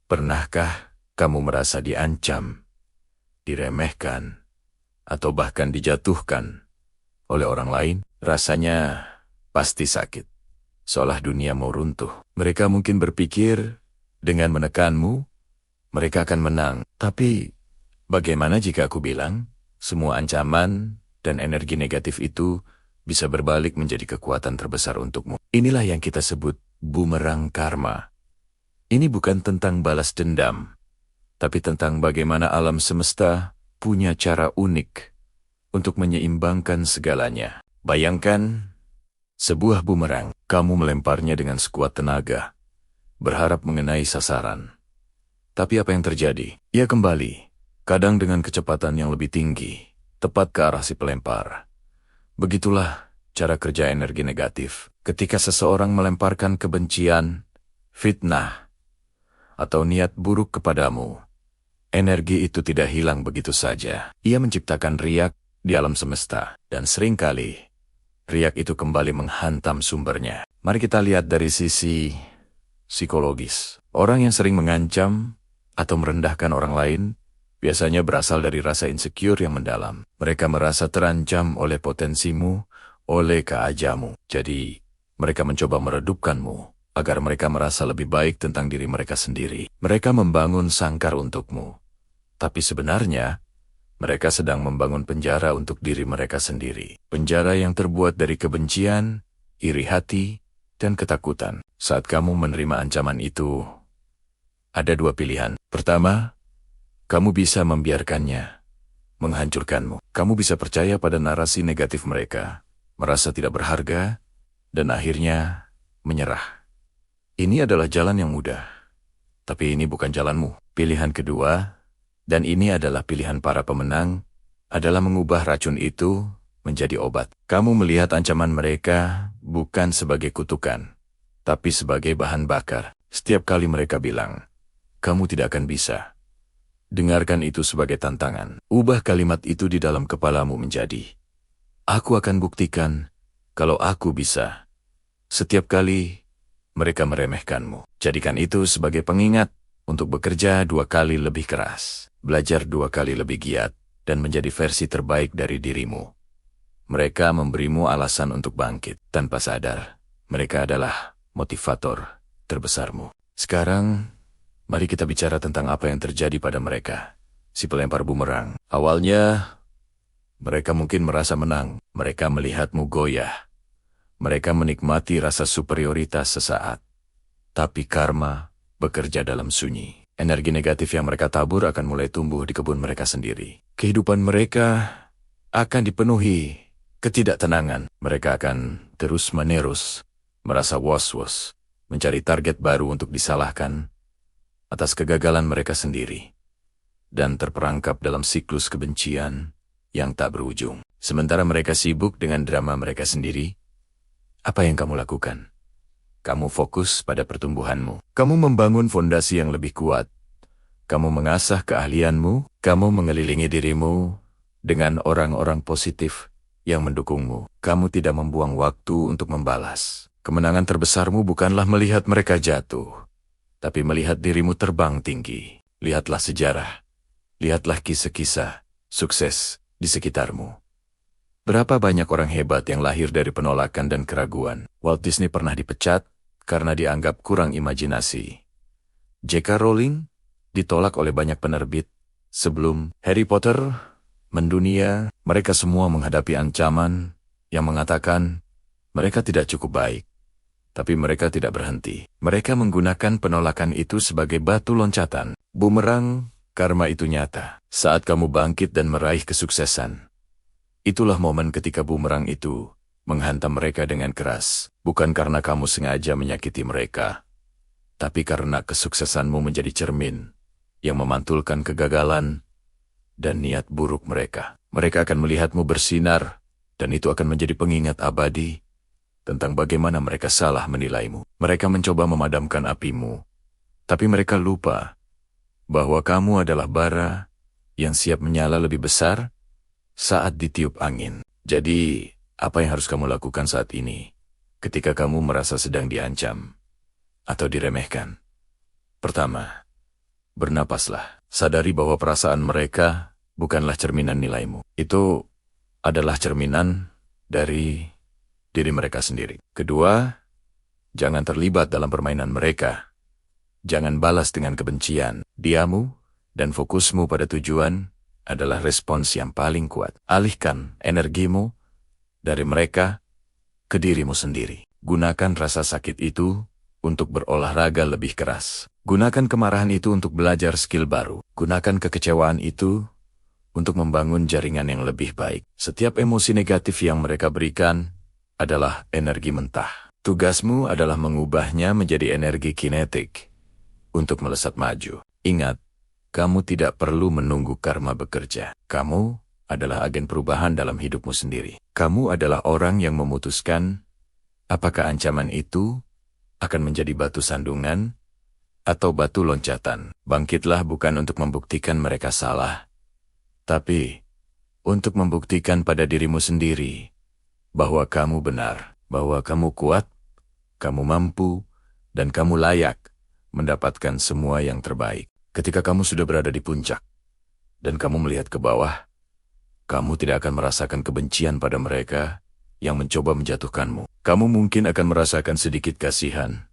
Pernahkah kamu merasa diancam, diremehkan, atau bahkan dijatuhkan oleh orang lain? Rasanya pasti sakit, seolah dunia mau runtuh. Mereka mungkin berpikir dengan menekanmu, mereka akan menang. Tapi bagaimana jika aku bilang, semua ancaman dan energi negatif itu bisa berbalik menjadi kekuatan terbesar untukmu? Inilah yang kita sebut bumerang karma. Ini bukan tentang balas dendam, tapi tentang bagaimana alam semesta punya cara unik untuk menyeimbangkan segalanya. Bayangkan sebuah bumerang, kamu melemparnya dengan sekuat tenaga, berharap mengenai sasaran. Tapi apa yang terjadi? Ia kembali, kadang dengan kecepatan yang lebih tinggi, tepat ke arah si pelempar. Begitulah cara kerja energi negatif. Ketika seseorang melemparkan kebencian, fitnah, atau niat buruk kepadamu, energi itu tidak hilang begitu saja. Ia menciptakan riak di alam semesta, dan seringkali riak itu kembali menghantam sumbernya. Mari kita lihat dari sisi psikologis. Orang yang sering mengancam atau merendahkan orang lain biasanya berasal dari rasa insecure yang mendalam. Mereka merasa terancam oleh potensimu, oleh keajamu. Jadi, mereka mencoba meredupkanmu agar mereka merasa lebih baik tentang diri mereka sendiri. Mereka membangun sangkar untukmu. Tapi sebenarnya, mereka sedang membangun penjara untuk diri mereka sendiri. Penjara yang terbuat dari kebencian, iri hati, dan ketakutan. Saat kamu menerima ancaman itu, ada dua pilihan. Pertama, kamu bisa membiarkannya menghancurkanmu. Kamu bisa percaya pada narasi negatif mereka, merasa tidak berharga, dan akhirnya menyerah. Ini adalah jalan yang mudah, tapi ini bukan jalanmu. Pilihan kedua, dan ini adalah pilihan para pemenang, adalah mengubah racun itu menjadi obat. Kamu melihat ancaman mereka bukan sebagai kutukan, tapi sebagai bahan bakar. Setiap kali mereka bilang, kamu tidak akan bisa. Dengarkan itu sebagai tantangan. Ubah kalimat itu di dalam kepalamu menjadi, aku akan buktikan kalau aku bisa. Setiap kali mereka meremehkanmu, jadikan itu sebagai pengingat untuk bekerja 2 kali lebih keras, belajar 2 kali lebih giat, dan menjadi versi terbaik dari dirimu. Mereka memberimu alasan untuk bangkit. Tanpa sadar, mereka adalah motivator terbesarmu. Sekarang, mari kita bicara tentang apa yang terjadi pada mereka, si pelempar bumerang. Awalnya, mereka mungkin merasa menang. Mereka melihatmu goyah. Mereka menikmati rasa superioritas sesaat. Tapi karma bekerja dalam sunyi. Energi negatif yang mereka tabur akan mulai tumbuh di kebun mereka sendiri. Kehidupan mereka akan dipenuhi ketidaktenangan. Mereka akan terus-menerus merasa was-was, mencari target baru untuk disalahkan atas kegagalan mereka sendiri, dan terperangkap dalam siklus kebencian yang tak berujung. Sementara mereka sibuk dengan drama mereka sendiri, apa yang kamu lakukan? Kamu fokus pada pertumbuhanmu. Kamu membangun fondasi yang lebih kuat. Kamu mengasah keahlianmu. Kamu mengelilingi dirimu dengan orang-orang positif yang mendukungmu. Kamu tidak membuang waktu untuk membalas. Kemenangan terbesarmu bukanlah melihat mereka jatuh, tapi melihat dirimu terbang tinggi. Lihatlah sejarah. Lihatlah kisah-kisah sukses di sekitarmu. Berapa banyak orang hebat yang lahir dari penolakan dan keraguan. Walt Disney pernah dipecat karena dianggap kurang imajinasi. J.K. Rowling ditolak oleh banyak penerbit. Sebelum Harry Potter mendunia, mereka semua menghadapi ancaman yang mengatakan mereka tidak cukup baik. Tapi mereka tidak berhenti. Mereka menggunakan penolakan itu sebagai batu loncatan. Bumerang karma itu nyata. Saat kamu bangkit dan meraih kesuksesan, itulah momen ketika bumerang itu menghantam mereka dengan keras. Bukan karena kamu sengaja menyakiti mereka, tapi karena kesuksesanmu menjadi cermin yang memantulkan kegagalan dan niat buruk mereka. Mereka akan melihatmu bersinar, dan itu akan menjadi pengingat abadi tentang bagaimana mereka salah menilaimu. Mereka mencoba memadamkan apimu, tapi mereka lupa bahwa kamu adalah bara yang siap menyala lebih besar saat ditiup angin. Jadi, apa yang harus kamu lakukan saat ini ketika kamu merasa sedang diancam atau diremehkan? Pertama, Bernapaslah. Sadari bahwa perasaan mereka bukanlah cerminan nilaimu. Itu adalah cerminan dari diri mereka sendiri. Kedua, jangan terlibat dalam permainan mereka. Jangan balas dengan kebencian. Diamu dan fokusmu pada tujuan adalah respons yang paling kuat. Alihkan energimu dari mereka ke dirimu sendiri. Gunakan rasa sakit itu untuk berolahraga lebih keras. Gunakan kemarahan itu untuk belajar skill baru. Gunakan kekecewaan itu untuk membangun jaringan yang lebih baik. Setiap emosi negatif yang mereka berikan adalah energi mentah. Tugasmu adalah mengubahnya menjadi energi kinetik untuk melesat maju. Ingat, kamu tidak perlu menunggu karma bekerja. Kamu adalah agen perubahan dalam hidupmu sendiri. Kamu adalah orang yang memutuskan apakah ancaman itu akan menjadi batu sandungan atau batu loncatan. Bangkitlah bukan untuk membuktikan mereka salah, tapi untuk membuktikan pada dirimu sendiri bahwa kamu benar, bahwa kamu kuat, kamu mampu, dan kamu layak mendapatkan semua yang terbaik. Ketika kamu sudah berada di puncak dan kamu melihat ke bawah, kamu tidak akan merasakan kebencian pada mereka yang mencoba menjatuhkanmu. Kamu mungkin akan merasakan sedikit kasihan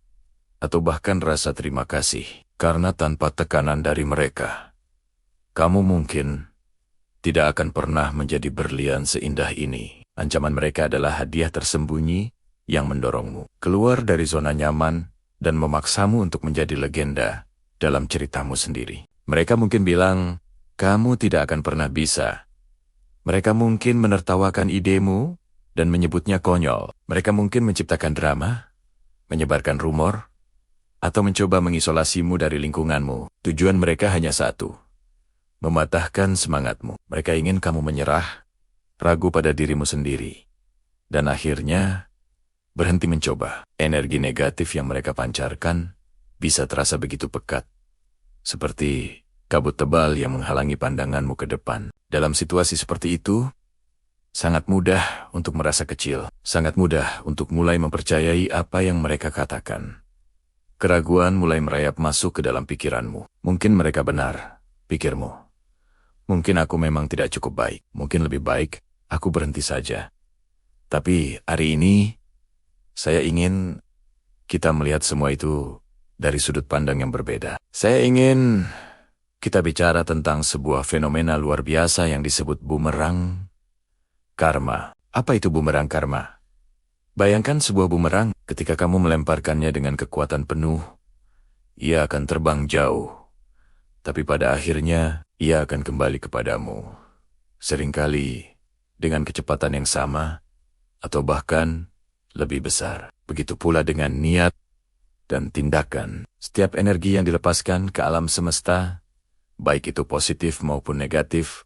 atau bahkan rasa terima kasih karena tanpa tekanan dari mereka, kamu mungkin tidak akan pernah menjadi berlian seindah ini. Ancaman mereka adalah hadiah tersembunyi yang mendorongmu keluar dari zona nyaman dan memaksamu untuk menjadi legenda dalam ceritamu sendiri. Mereka mungkin bilang, kamu tidak akan pernah bisa. Mereka mungkin menertawakan idemu dan menyebutnya konyol. Mereka mungkin menciptakan drama, menyebarkan rumor, atau mencoba mengisolasimu dari lingkunganmu. Tujuan mereka hanya satu, mematahkan semangatmu. Mereka ingin kamu menyerah, ragu pada dirimu sendiri, dan akhirnya berhenti mencoba. Energi negatif yang mereka pancarkan bisa terasa begitu pekat, seperti kabut tebal yang menghalangi pandanganmu ke depan. Dalam situasi seperti itu, sangat mudah untuk merasa kecil. Sangat mudah untuk mulai mempercayai apa yang mereka katakan. Keraguan mulai merayap masuk ke dalam pikiranmu. Mungkin mereka benar, pikirmu. Mungkin aku memang tidak cukup baik. Mungkin lebih baik aku berhenti saja. Tapi hari ini, saya ingin kita melihat semua itu dari sudut pandang yang berbeda. Saya ingin kita bicara tentang sebuah fenomena luar biasa yang disebut bumerang karma. Apa itu bumerang karma? Bayangkan sebuah bumerang, ketika kamu melemparkannya dengan kekuatan penuh, ia akan terbang jauh. Tapi pada akhirnya, ia akan kembali kepadamu. Seringkali dengan kecepatan yang sama, atau bahkan lebih besar. Begitu pula dengan niat dan tindakan. Setiap energi yang dilepaskan ke alam semesta, baik itu positif maupun negatif,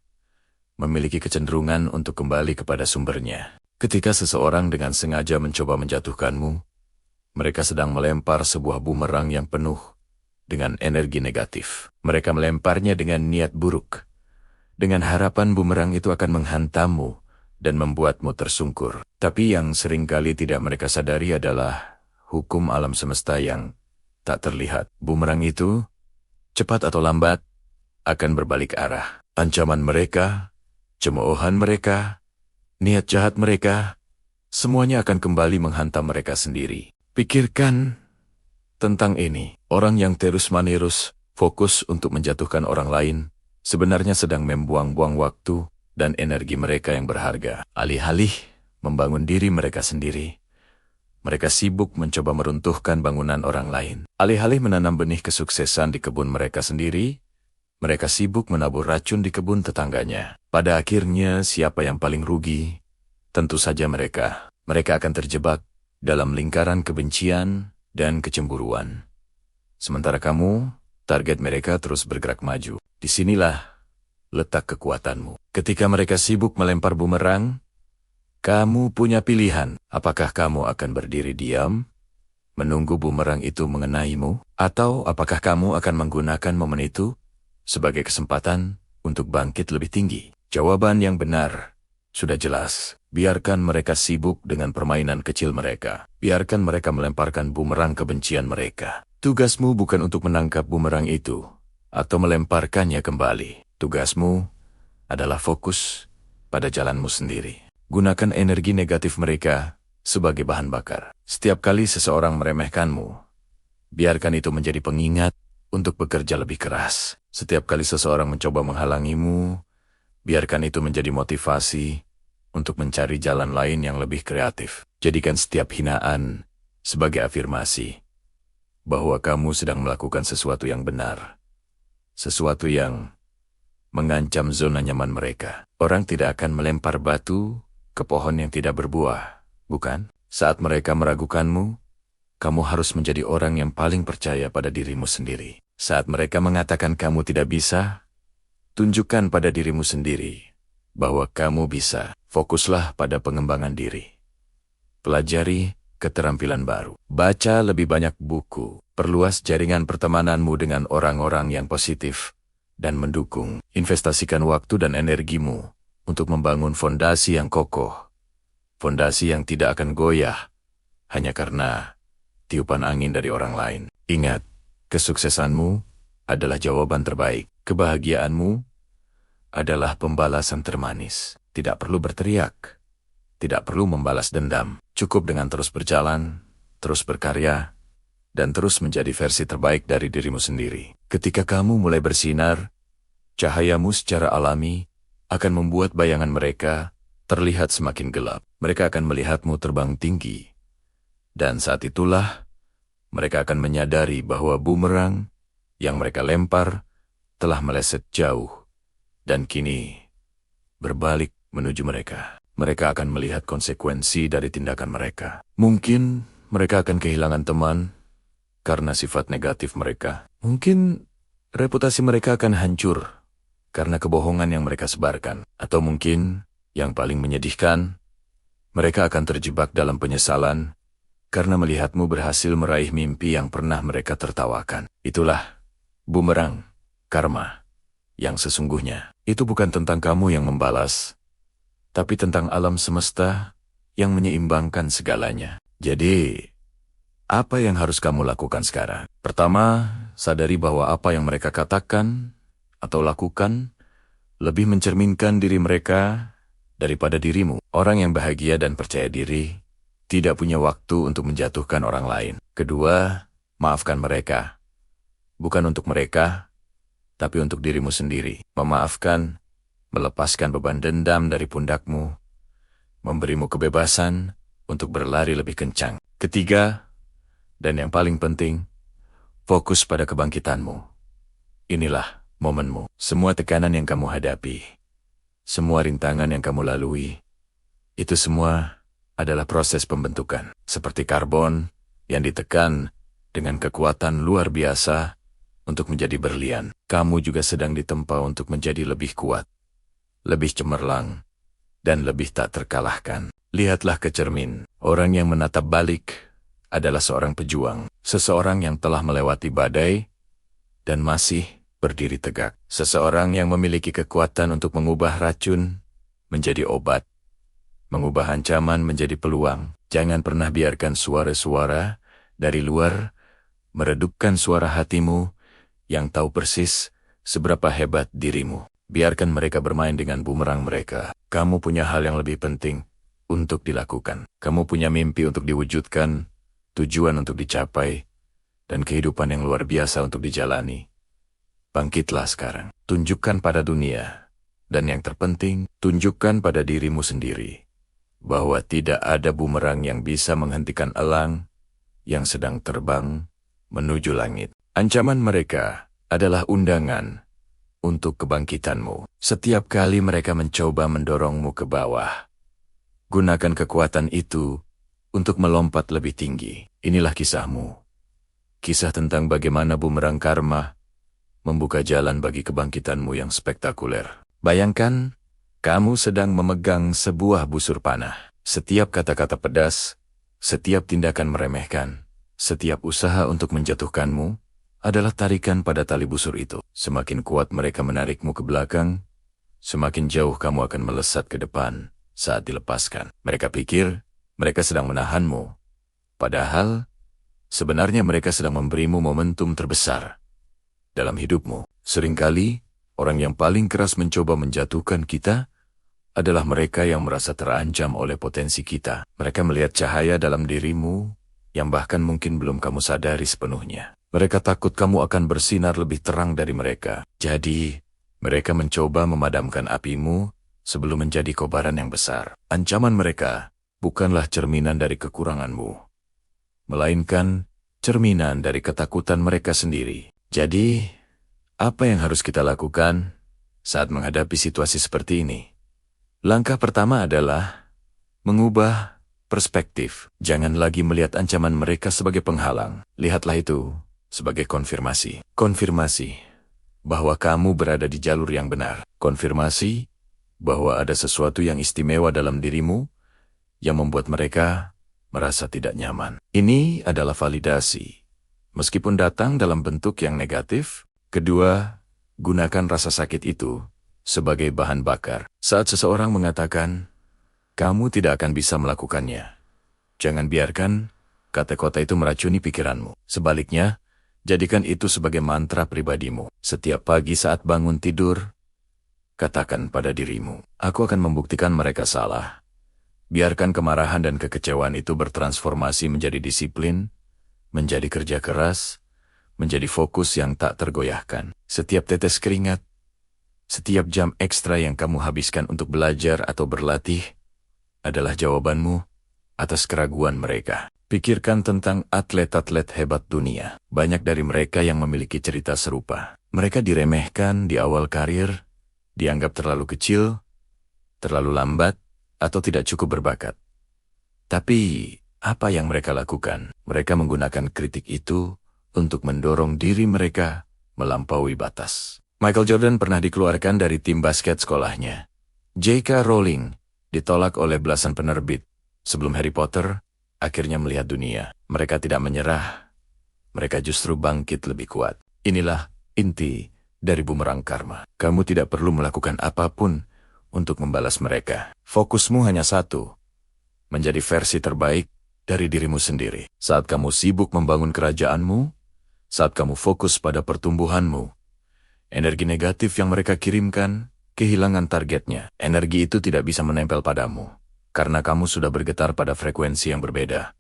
memiliki kecenderungan untuk kembali kepada sumbernya. Ketika seseorang dengan sengaja mencoba menjatuhkanmu, mereka sedang melempar sebuah bumerang yang penuh dengan energi negatif. Mereka melemparnya dengan niat buruk, dengan harapan bumerang itu akan menghantammu dan membuatmu tersungkur. Tapi yang seringkali tidak mereka sadari adalah hukum alam semesta yang tak terlihat. Bumerang itu, cepat atau lambat, akan berbalik arah. Ancaman mereka, cemoohan mereka, niat jahat mereka, semuanya akan kembali menghantam mereka sendiri. Pikirkan tentang ini. Orang yang terus-menerus fokus untuk menjatuhkan orang lain, sebenarnya sedang membuang-buang waktu dan energi mereka yang berharga. Alih-alih membangun diri mereka sendiri, mereka sibuk mencoba meruntuhkan bangunan orang lain. Alih-alih menanam benih kesuksesan di kebun mereka sendiri, mereka sibuk menabur racun di kebun tetangganya. Pada akhirnya, siapa yang paling rugi? Tentu saja mereka. Mereka akan terjebak dalam lingkaran kebencian dan kecemburuan. Sementara kamu, target mereka terus bergerak maju. Disinilah letak kekuatanmu. Ketika mereka sibuk melempar bumerang, kamu punya pilihan. Apakah kamu akan berdiri diam, menunggu bumerang itu mengenaimu, atau apakah kamu akan menggunakan momen itu sebagai kesempatan untuk bangkit lebih tinggi? Jawaban yang benar sudah jelas. Biarkan mereka sibuk dengan permainan kecil mereka. Biarkan mereka melemparkan bumerang kebencian mereka. Tugasmu bukan untuk menangkap bumerang itu, atau melemparkannya kembali. Tugasmu adalah fokus pada jalanmu sendiri. Gunakan energi negatif mereka sebagai bahan bakar. Setiap kali seseorang meremehkanmu, biarkan itu menjadi pengingat untuk bekerja lebih keras. Setiap kali seseorang mencoba menghalangimu, biarkan itu menjadi motivasi untuk mencari jalan lain yang lebih kreatif. Jadikan setiap hinaan sebagai afirmasi bahwa kamu sedang melakukan sesuatu yang benar, sesuatu yang mengancam zona nyaman mereka. Orang tidak akan melempar batu ke pohon yang tidak berbuah, bukan? Saat mereka meragukanmu, kamu harus menjadi orang yang paling percaya pada dirimu sendiri. Saat mereka mengatakan kamu tidak bisa, tunjukkan pada dirimu sendiri bahwa kamu bisa. Fokuslah pada pengembangan diri. Pelajari keterampilan baru. Baca lebih banyak buku. Perluas jaringan pertemananmu dengan orang-orang yang positif dan mendukung. Investasikan waktu dan energimu untuk membangun fondasi yang kokoh. Fondasi yang tidak akan goyah hanya karena tiupan angin dari orang lain. Ingat, kesuksesanmu adalah jawaban terbaik. Kebahagiaanmu adalah pembalasan termanis. Tidak perlu berteriak, tidak perlu membalas dendam. Cukup dengan terus berjalan, terus berkarya, dan terus menjadi versi terbaik dari dirimu sendiri. Ketika kamu mulai bersinar, cahayamu secara alami akan membuat bayangan mereka terlihat semakin gelap. Mereka akan melihatmu terbang tinggi. Dan saat itulah, mereka akan menyadari bahwa bumerang yang mereka lempar telah meleset jauh. Dan kini, berbalik menuju mereka. Mereka akan melihat konsekuensi dari tindakan mereka. Mungkin mereka akan kehilangan teman karena sifat negatif mereka. Mungkin reputasi mereka akan hancur karena kebohongan yang mereka sebarkan. Atau mungkin, yang paling menyedihkan, mereka akan terjebak dalam penyesalan karena melihatmu berhasil meraih mimpi yang pernah mereka tertawakan. Itulah bumerang, karma, yang sesungguhnya. Itu bukan tentang kamu yang membalas, tapi tentang alam semesta yang menyeimbangkan segalanya. Jadi, apa yang harus kamu lakukan sekarang? Pertama, sadari bahwa apa yang mereka katakan atau lakukan lebih mencerminkan diri mereka daripada dirimu. Orang yang bahagia dan percaya diri tidak punya waktu untuk menjatuhkan orang lain. Kedua, maafkan mereka. Bukan untuk mereka, tapi untuk dirimu sendiri. Memaafkan, melepaskan beban dendam dari pundakmu, memberimu kebebasan untuk berlari lebih kencang. Ketiga, dan yang paling penting, fokus pada kebangkitanmu. Inilah momenmu. Semua tekanan yang kamu hadapi, semua rintangan yang kamu lalui, itu semua adalah proses pembentukan. Seperti karbon yang ditekan dengan kekuatan luar biasa untuk menjadi berlian. Kamu juga sedang ditempa untuk menjadi lebih kuat, lebih cemerlang, dan lebih tak terkalahkan. Lihatlah ke cermin. Orang yang menatap balik adalah seorang pejuang. Seseorang yang telah melewati badai dan masih berdiri tegak. Seseorang yang memiliki kekuatan untuk mengubah racun menjadi obat, mengubah ancaman menjadi peluang. Jangan pernah biarkan suara-suara dari luar meredupkan suara hatimu yang tahu persis seberapa hebat dirimu. Biarkan mereka bermain dengan bumerang mereka. Kamu punya hal yang lebih penting untuk dilakukan. Kamu punya mimpi untuk diwujudkan, tujuan untuk dicapai, dan kehidupan yang luar biasa untuk dijalani. Bangkitlah sekarang. Tunjukkan pada dunia. Dan yang terpenting, tunjukkan pada dirimu sendiri bahwa tidak ada bumerang yang bisa menghentikan elang yang sedang terbang menuju langit. Ancaman mereka adalah undangan untuk kebangkitanmu. Setiap kali mereka mencoba mendorongmu ke bawah, gunakan kekuatan itu untuk melompat lebih tinggi. Inilah kisahmu. Kisah tentang bagaimana bumerang karma membuka jalan bagi kebangkitanmu yang spektakuler. Bayangkan, kamu sedang memegang sebuah busur panah. Setiap kata-kata pedas, setiap tindakan meremehkan, setiap usaha untuk menjatuhkanmu adalah tarikan pada tali busur itu. Semakin kuat mereka menarikmu ke belakang, semakin jauh kamu akan melesat ke depan saat dilepaskan. Mereka pikir mereka sedang menahanmu, padahal sebenarnya mereka sedang memberimu momentum terbesar dalam hidupmu. Seringkali, orang yang paling keras mencoba menjatuhkan kita adalah mereka yang merasa terancam oleh potensi kita. Mereka melihat cahaya dalam dirimu yang bahkan mungkin belum kamu sadari sepenuhnya. Mereka takut kamu akan bersinar lebih terang dari mereka. Jadi, mereka mencoba memadamkan apimu sebelum menjadi kobaran yang besar. Ancaman mereka bukanlah cerminan dari kekuranganmu, melainkan cerminan dari ketakutan mereka sendiri. Jadi, apa yang harus kita lakukan saat menghadapi situasi seperti ini? Langkah pertama adalah mengubah perspektif. Jangan lagi melihat ancaman mereka sebagai penghalang. Lihatlah itu sebagai konfirmasi. Konfirmasi bahwa kamu berada di jalur yang benar. Konfirmasi bahwa ada sesuatu yang istimewa dalam dirimu yang membuat mereka merasa tidak nyaman. Ini adalah validasi. Meskipun datang dalam bentuk yang negatif, kedua, gunakan rasa sakit itu sebagai bahan bakar. Saat seseorang mengatakan, kamu tidak akan bisa melakukannya, jangan biarkan kata-kata itu meracuni pikiranmu. Sebaliknya, jadikan itu sebagai mantra pribadimu. Setiap pagi saat bangun tidur, katakan pada dirimu, aku akan membuktikan mereka salah. Biarkan kemarahan dan kekecewaan itu bertransformasi menjadi disiplin, menjadi kerja keras, menjadi fokus yang tak tergoyahkan. Setiap tetes keringat, setiap jam ekstra yang kamu habiskan untuk belajar atau berlatih adalah jawabanmu atas keraguan mereka. Pikirkan tentang atlet-atlet hebat dunia. Banyak dari mereka yang memiliki cerita serupa. Mereka diremehkan di awal karir, dianggap terlalu kecil, terlalu lambat, atau tidak cukup berbakat. Tapi, apa yang mereka lakukan? Mereka menggunakan kritik itu untuk mendorong diri mereka melampaui batas. Michael Jordan pernah dikeluarkan dari tim basket sekolahnya. J.K. Rowling ditolak oleh belasan penerbit sebelum Harry Potter akhirnya melihat dunia. Mereka tidak menyerah. Mereka justru bangkit lebih kuat. Inilah inti dari bumerang karma. Kamu tidak perlu melakukan apapun untuk membalas mereka. Fokusmu hanya satu, menjadi versi terbaik dari dirimu sendiri. Saat kamu sibuk membangun kerajaanmu, saat kamu fokus pada pertumbuhanmu, energi negatif yang mereka kirimkan kehilangan targetnya. Energi itu tidak bisa menempel padamu, karena kamu sudah bergetar pada frekuensi yang berbeda.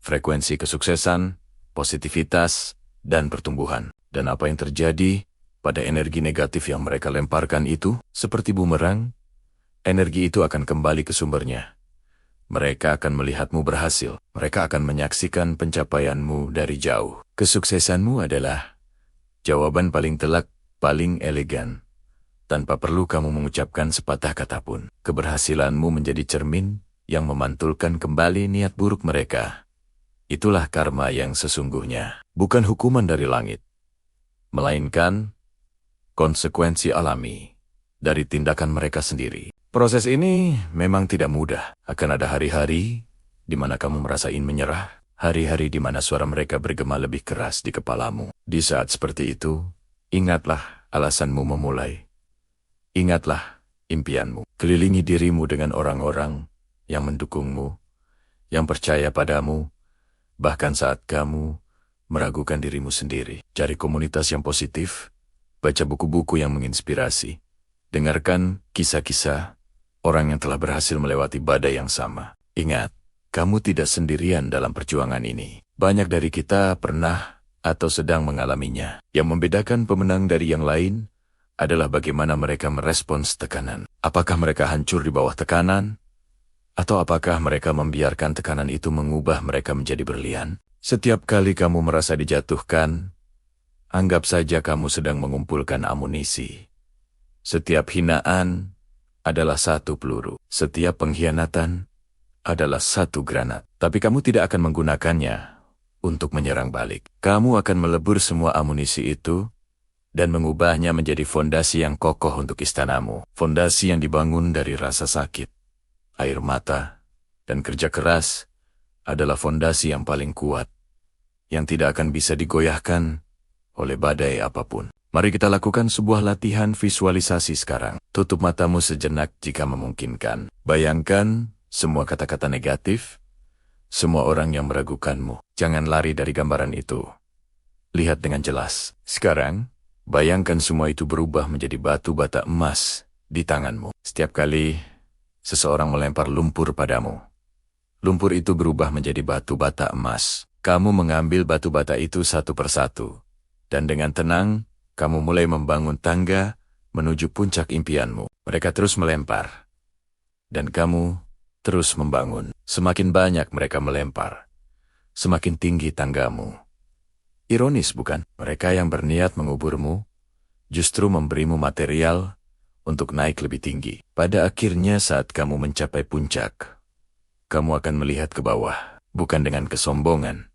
Frekuensi kesuksesan, positivitas, dan pertumbuhan. Dan apa yang terjadi pada energi negatif yang mereka lemparkan itu, seperti bumerang, energi itu akan kembali ke sumbernya. Mereka akan melihatmu berhasil. Mereka akan menyaksikan pencapaianmu dari jauh. Kesuksesanmu adalah jawaban paling telak, paling elegan, tanpa perlu kamu mengucapkan sepatah kata pun. Keberhasilanmu menjadi cermin yang memantulkan kembali niat buruk mereka. Itulah karma yang sesungguhnya. Bukan hukuman dari langit, melainkan konsekuensi alami dari tindakan mereka sendiri. Proses ini memang tidak mudah. Akan ada hari-hari di mana kamu merasa ingin menyerah, hari-hari di mana suara mereka bergema lebih keras di kepalamu. Di saat seperti itu, ingatlah alasanmu memulai. Ingatlah impianmu. Kelilingi dirimu dengan orang-orang yang mendukungmu, yang percaya padamu, bahkan saat kamu meragukan dirimu sendiri. Cari komunitas yang positif, baca buku-buku yang menginspirasi, dengarkan kisah-kisah orang yang telah berhasil melewati badai yang sama. Ingat, kamu tidak sendirian dalam perjuangan ini. Banyak dari kita pernah atau sedang mengalaminya. Yang membedakan pemenang dari yang lain adalah bagaimana mereka merespons tekanan. Apakah mereka hancur di bawah tekanan? Atau apakah mereka membiarkan tekanan itu mengubah mereka menjadi berlian? Setiap kali kamu merasa dijatuhkan, anggap saja kamu sedang mengumpulkan amunisi. Setiap hinaan adalah satu peluru. Setiap pengkhianatan adalah satu granat. Tapi kamu tidak akan menggunakannya untuk menyerang balik. Kamu akan melebur semua amunisi itu dan mengubahnya menjadi fondasi yang kokoh untuk istanamu. Fondasi yang dibangun dari rasa sakit, air mata, dan kerja keras adalah fondasi yang paling kuat, yang tidak akan bisa digoyahkan oleh badai apapun. Mari kita lakukan sebuah latihan visualisasi sekarang. Tutup matamu sejenak jika memungkinkan. Bayangkan semua kata-kata negatif, semua orang yang meragukanmu. Jangan lari dari gambaran itu. Lihat dengan jelas. Sekarang, Bayangkan semua itu berubah menjadi batu bata emas di tanganmu. Setiap kali seseorang melempar lumpur padamu, lumpur itu berubah menjadi batu bata emas. Kamu mengambil batu bata itu satu persatu, dan dengan tenang, kamu mulai membangun tangga menuju puncak impianmu. Mereka terus melempar, dan kamu terus membangun. Semakin banyak mereka melempar, semakin tinggi tanggamu. Ironis bukan? Mereka yang berniat menguburmu, justru memberimu material untuk naik lebih tinggi. Pada akhirnya saat kamu mencapai puncak, kamu akan melihat ke bawah, bukan dengan kesombongan,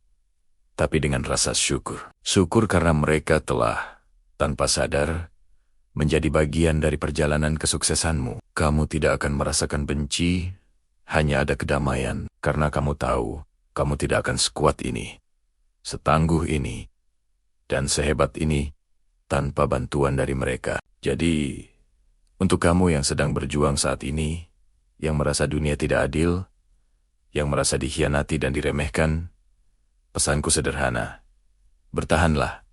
tapi dengan rasa syukur. Syukur karena mereka telah, tanpa sadar, menjadi bagian dari perjalanan kesuksesanmu. Kamu tidak akan merasakan benci, hanya ada kedamaian, karena kamu tahu, kamu tidak akan sekuat ini, setangguh ini, dan sehebat ini, tanpa bantuan dari mereka. Jadi, untuk kamu yang sedang berjuang saat ini, yang merasa dunia tidak adil, yang merasa dikhianati dan diremehkan, pesanku sederhana, bertahanlah,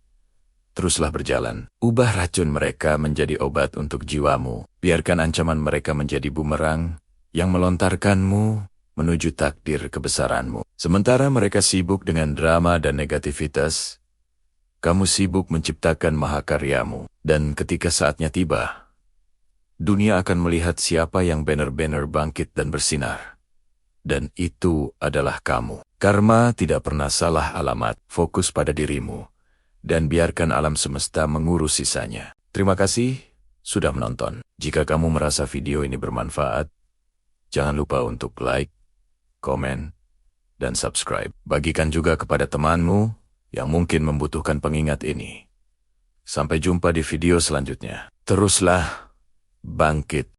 teruslah berjalan. Ubah racun mereka menjadi obat untuk jiwamu. Biarkan ancaman mereka menjadi bumerang yang melontarkanmu menuju takdir kebesaranmu. Sementara mereka sibuk dengan drama dan negativitas, kamu sibuk menciptakan mahakaryamu. Dan ketika saatnya tiba, dunia akan melihat siapa yang benar-benar bangkit dan bersinar. Dan itu adalah kamu. Karma tidak pernah salah alamat. Fokus pada dirimu, dan biarkan alam semesta mengurus sisanya. Terima kasih sudah menonton. Jika kamu merasa video ini bermanfaat, jangan lupa untuk like, komen, dan subscribe. Bagikan juga kepada temanmu yang mungkin membutuhkan pengingat ini. Sampai jumpa di video selanjutnya. Teruslah bangkit.